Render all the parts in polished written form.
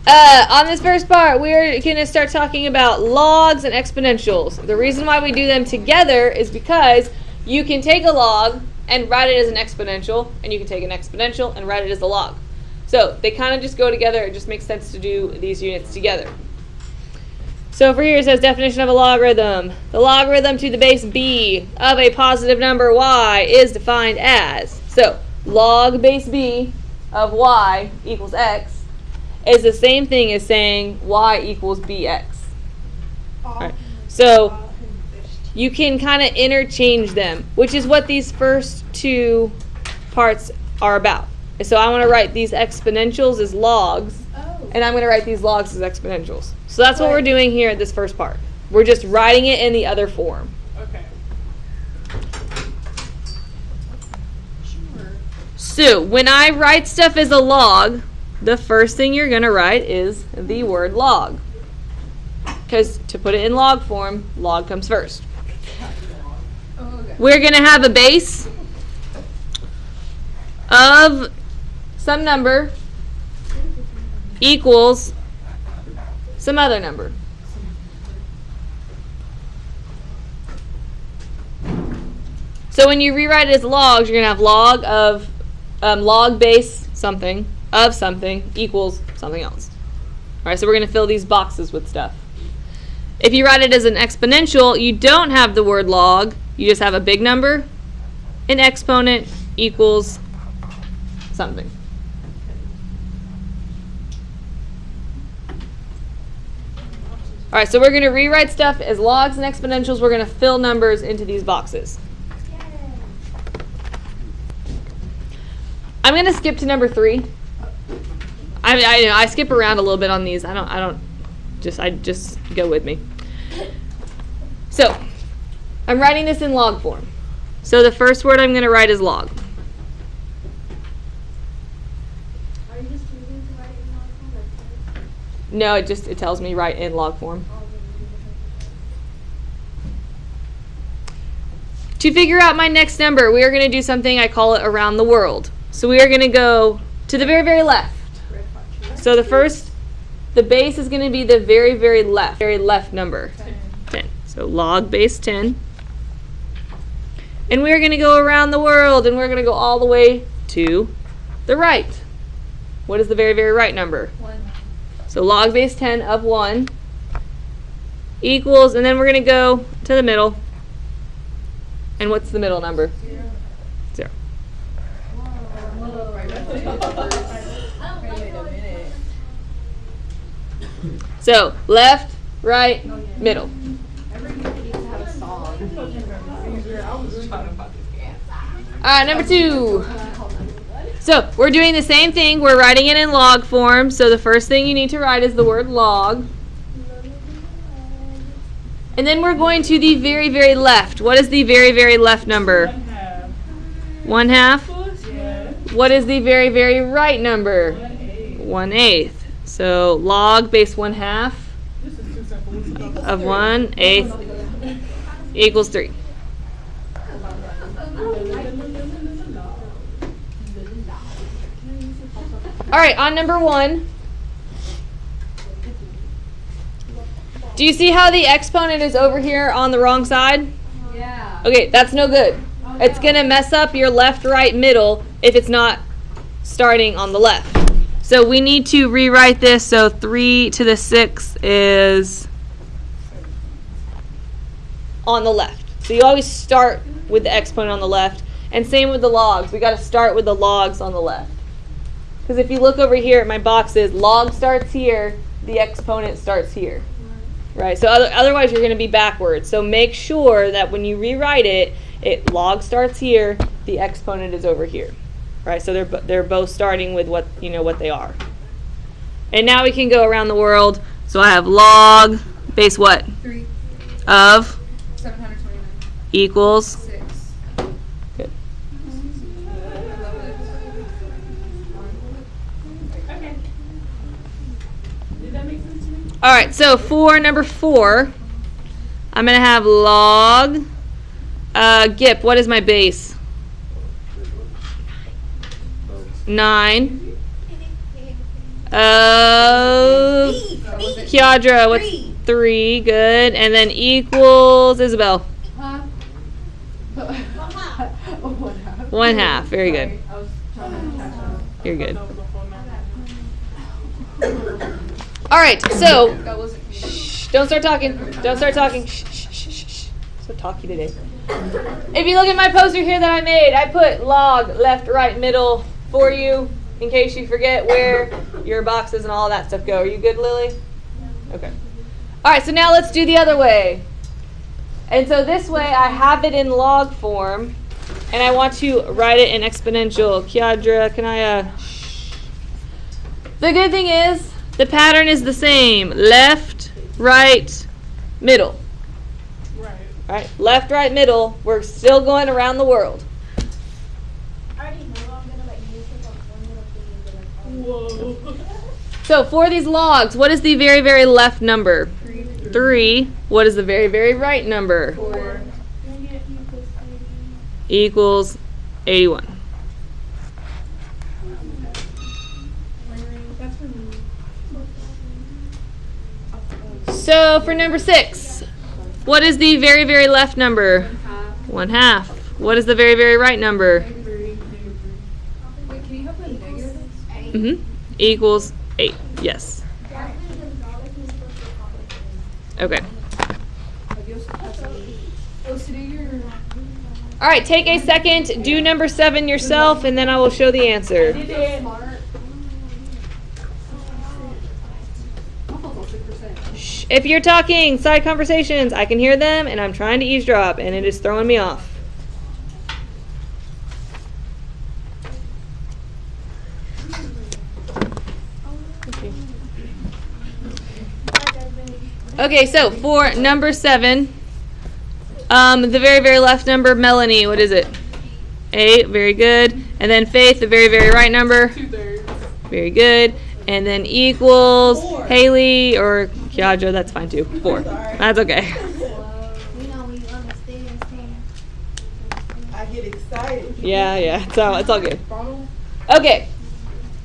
On this first part, we're going to start talking about logs and exponentials. The reason why we do them together is because you can take a log and write it as an exponential, and you can take an exponential and write it as a log. So they kind of just go together. It just makes sense to do these units together. So over here it says definition of a logarithm. The logarithm to the base b of a positive number y is defined as. So log base b of y equals x is the same thing as saying y equals bx. Right. So you can kind of interchange them, which is what these first two parts are about. So I want to write these exponentials as logs, and I'm going to write these logs as exponentials. So that's what we're doing here at this first part. We're just writing it in the other form. Okay. Sure. So when I write stuff as a log, the first thing you're going to write is the word log. Because to put it in log form, log comes first. We're going to have a base of some number equals some other number. So when you rewrite it as logs, you're going to have log of log base something of something equals something else. All right, so we're going to fill these boxes with stuff. If you write it as an exponential, you don't have the word log. You just have a big number. An exponent equals something. All right, so we're going to rewrite stuff as logs and exponentials. We're going to fill numbers into these boxes. I'm going to skip to number 3. I skip around a little bit on these. I just go with me. So I'm writing this in log form. So the first word I'm going to write is log. Are you just choosing to write it in log form? No, it tells me write in log form. To figure out my next number, we are going to do something, I call it around the world. So we are going to go to the very, very left. So the base is going to be the very, very left number. 10. So log base 10. And we're going to go around the world, and we're going to go all the way to the right. What is the very, very right number? 1. So log base 10 of 1 equals, and then we're going to go to the middle. And what's the middle number? 0. So left, right, middle. Everybody needs to have a song. All right, number 2. So we're doing the same thing. We're writing it in log form. So the first thing you need to write is the word log. And then we're going to the very, very left. What is the very, very left number? 1/2. Yes. What is the very, very right number? 1/8. So log base 1/2 This is too simple. of 1/8 equals 3. All right, on number 1. Do you see how the exponent is over here on the wrong side? Yeah. Okay, that's no good. It's going to mess up your left, right, middle if it's not starting on the left. So we need to rewrite this so 3 to the 6th is on the left. So you always start with the exponent on the left. And same with the logs. We got to start with the logs on the left. Because if you look over here at my boxes, log starts here, the exponent starts here. Right? So otherwise you're going to be backwards. So make sure that when you rewrite it, log starts here, the exponent is over here. Right? So they're both starting with what they are. And now we can go around the world. So I have log base what? 3. Of 729. equals 6. good. Okay. Did that make sense to you? All right, so for number 4, I'm going to have log GIP. What is my base? 9 of Kiadra, what's 3? Good. And then equals Isabel. Huh? 1/2. 1/2. Very good. Sorry, I was trying to catch up. You're good. All right, so That was shh, don't start talking. Don't start talking. Shh, shh, shh, shh, shh. So talky today. If you look at my poster here that I made, I put log left, right, middle for you in case you forget where your boxes and all that stuff go. Are you good, Lily? Okay. All right, so now let's do the other way. And so this way I have it in log form, and I want to write it in exponential. Kiadra, can I, The good thing is, the pattern is the same. Left, right, middle. right. All right, left, right, middle. We're still going around the world. I already know I'm gonna like use it on one little thing and be like, oh. Whoa. So for these logs, what is the very, very left number? 3. What is the very, very right number? 4. Equals 81. That's for me. So for number 6, what is the very, very left number? 1/2. What is the very, very right number? Wait, can you have the negative? Mm-hmm. Equals 8. Yes. Okay. Oh, so you're... All right, take a second, do number 7 yourself, and then I will show the answer. Shh. If you're talking side conversations, I can hear them, and I'm trying to eavesdrop, and it is throwing me off. Okay, so for number 7, the very, very left number, Melanie, what is it? 8, very good. And then Faith, the very, very right number. 2/3. Very good. And then equals 4. Haley or Kiadra, that's fine too. 4. That's okay. You know, when you understand things. I get excited. Yeah, it's all good. Ronald? Okay.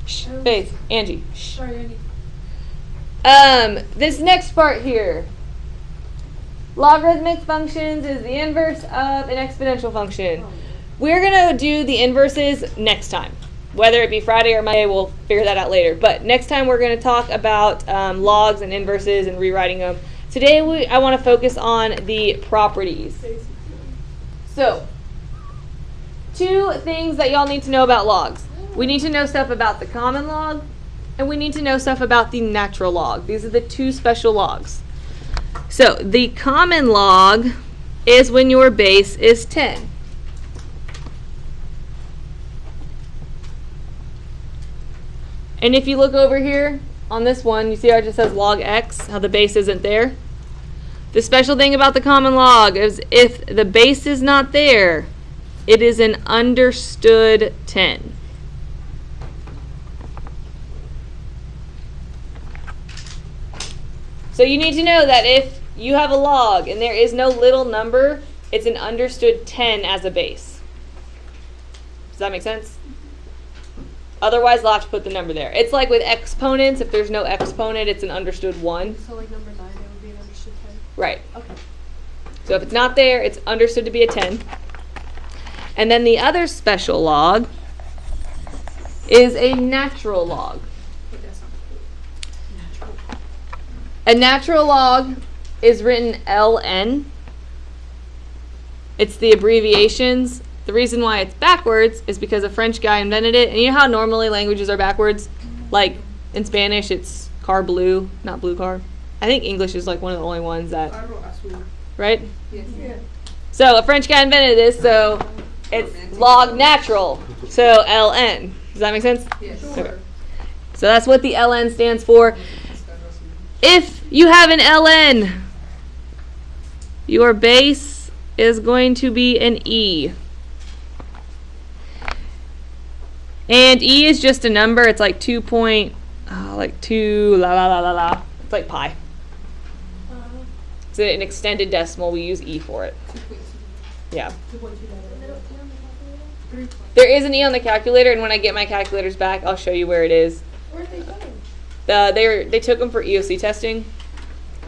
Shh, Faith, Angie. Shh. Sorry, Andy. This next part here. Logarithmic functions is the inverse of an exponential function. We're going to do the inverses next time. Whether it be Friday or Monday, we'll figure that out later. But next time we're going to talk about logs and inverses and rewriting them. Today I want to focus on the properties. So, 2 things that y'all need to know about logs. We need to know stuff about the common log, and we need to know stuff about the natural log. These are the 2 special logs. So, the common log is when your base is 10. And if you look over here on this one, you see how it just says log x, how the base isn't there? The special thing about the common log is if the base is not there, it is an understood 10. So you need to know that if you have a log and there is no little number, it's an understood 10 as a base. Does that make sense? Otherwise, they'll have to put the number there. It's like with exponents. If there's no exponent, it's an understood 1. So like number 9, it would be an understood 10. Right. Okay. So if it's not there, it's understood to be a 10. And then the other special log is a natural log. But that's not natural. A natural log is written LN. It's the abbreviations. The reason why it's backwards is because a French guy invented it. And you know how normally languages are backwards? Like in Spanish, it's car blue, not blue car. I think English is like one of the only ones that, I wrote Asua. right? Yes. Yeah. So a French guy invented this, so it's log natural. So LN. Does that make sense? Yes. Okay. So that's what the LN stands for. If you have an LN, your base is going to be an E. And E is just a number. It's like 2 la la la la la. It's like pi. It's an extended decimal. We use E for it. Yeah. There is an E on the calculator, and when I get my calculators back, I'll show you where it is. Where are they going? They took them for EOC testing,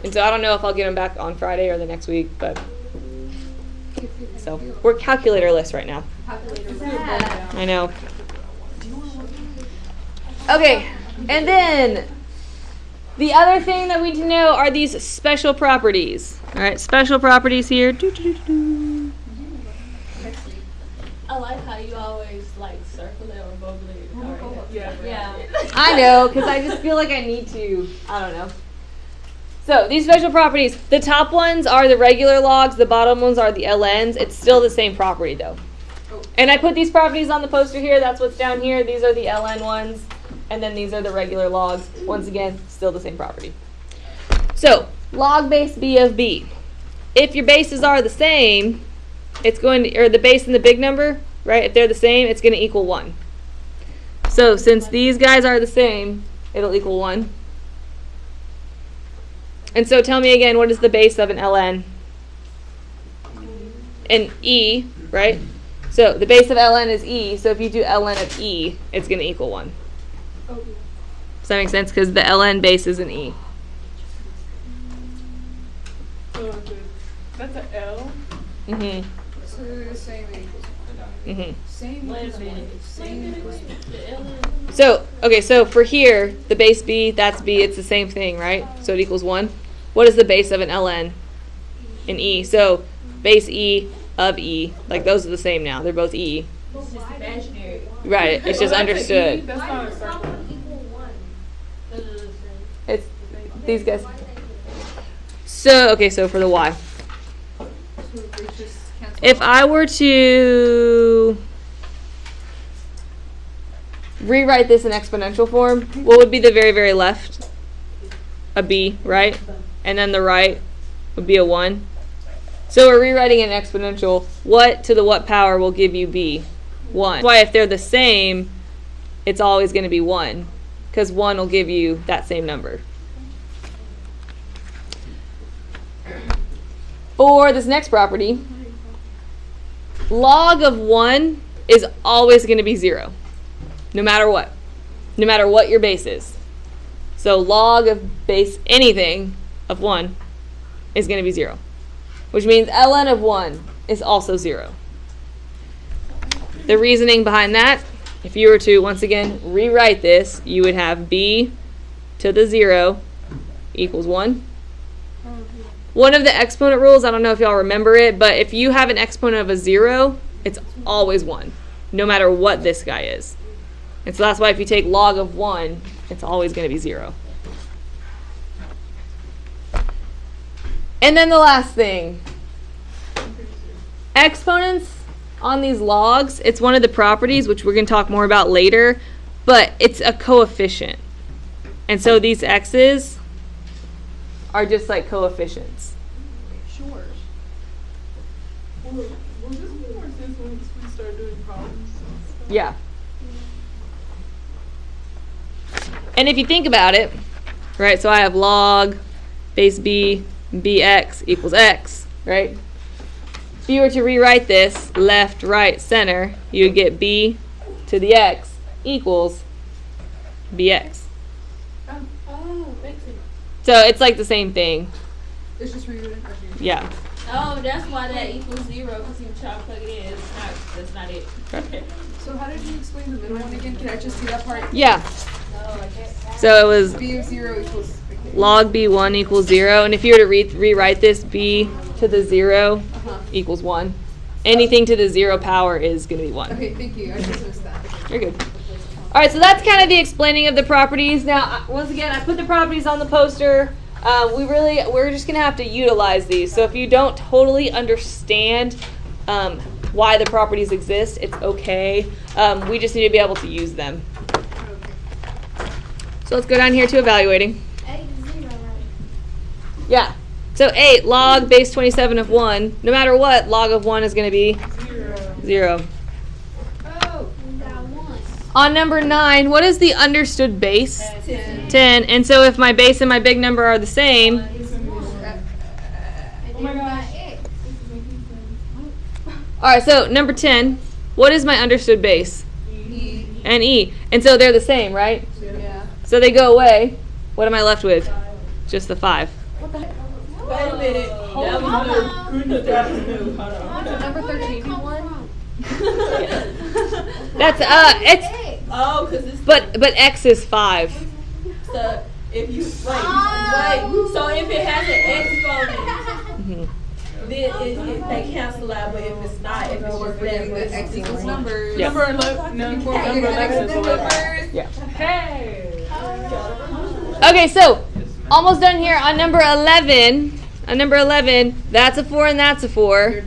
And so I don't know if I'll get them back on Friday or the next week, but so we're calculatorless right now. I know. Okay, and then the other thing that we need to know are these special properties. All right, special properties here. I like how you always like circle it or bubble it. Yeah. I know, because I just feel like I need to. I don't know. So these special properties, the top ones are the regular logs, the bottom ones are the LNs. It's still the same property though. And I put these properties on the poster here. That's what's down here. These are the LN ones. And then these are the regular logs. Once again, still the same property. So log base B of B. If your bases are the same, it's going to, or the base and the big number, right? If they're the same, it's going to equal 1. So since these guys are the same, it'll equal 1. And so tell me again, what is the base of an ln? An e, right? So the base of ln is e, so if you do ln of e, it's going to equal 1. Does that make sense? Because the ln base is an e. So that's an L? Mm-hmm. So they're the same equals. Mm-hmm. Same Wait a equals minute. one. Same equals one. The L. So, okay, so for here, the base b, that's b, it's the same thing, right? So it equals 1. What is the base of an ln? An e. So base e of e, like those are the same now. They're both e. It's just imaginary. Right, it's just Oh, that's an E? understood. That's Why not a does top circle. one equal 1? It's these guys. So, okay, so for the y. So they just cancel If out. I were to rewrite this in exponential form, what would be the very, very left? A b, right? And then the right would be a 1. So we're rewriting an exponential. What to the what power will give you b? 1. That's why if they're the same, it's always going to be 1. Because 1 will give you that same number. For this next property, log of 1 is always going to be 0, no matter what. No matter what your base is. So log of base anything of 1 is going to be 0, which means ln of 1 is also 0. The reasoning behind that, if you were to, once again, rewrite this, you would have b to the 0 equals 1. One of the exponent rules, I don't know if y'all remember it, but if you have an exponent of a 0, it's always 1, no matter what this guy is. And so that's why if you take log of 1, it's always going to be 0. And then the last thing. Exponents on these logs, it's one of the properties, which we're going to talk more about later, but it's a coefficient. And so these x's are just like coefficients. Sure. Will this make more sense once we start doing problems? Yeah. And if you think about it, right, so I have log base b, bx equals x, right? If you were to rewrite this left, right, center, you would get b to the x equals bx. Oh, makes sense. So it's like the same thing. It's just rewritten. Okay. Yeah. Oh, that's why that equals 0, because you try to plug it in. That's not it. Okay. So how did you explain the middle one again? Can I just see that part? Yeah. Oh, I guess. So it was B of 0 equals. Okay. log b1 equals 0. And if you were to rewrite this, b to the 0 Uh-huh. equals 1. Anything to the 0 power is going to be 1. Okay, thank you. I just missed that. Okay. You're good. All right, so that's kind of the explaining of the properties. Now, once again, I put the properties on the poster. We're just going to have to utilize these. So if you don't totally understand why the properties exist, it's okay. We just need to be able to use them. So let's go down here to evaluating. 8 is 0, right? Yeah. So 8, log base 27 of 1. No matter what, log of 1 is going to be 0. Oh, we got 1. On number 9, what is the understood base? 10. 10. And so if my base and my big number are the same, And then we got X. all right, so number 10, what is my understood base? E. And E. And so they're the same, right? Yeah. So they go away. What am I left with? Just the 5. What the heck? a minute. That was new. Goodness, that was new. Hold on. Number 13 be 1? That's it's Oh, because it's but X is 5. so if you wait. So if it has an exponent, then they cancel out. But if it's not, if it's just regular, X equals numbers. Yeah. Number 11. Number 11 is 11. Yeah. Hey. Okay, so almost done here on number 11. On number 11, that's a 4 and that's a 4.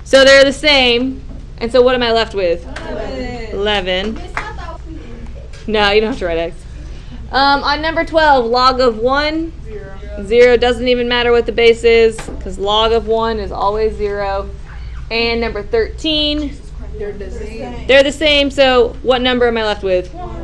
So they're the same. And so what am I left with? 11. No, you don't have to write X. On number 12, log of 1. 0 doesn't even matter what the base is because log of 1 is always 0. And number 13, They're the same. they're the same. So what number am I left with? 1.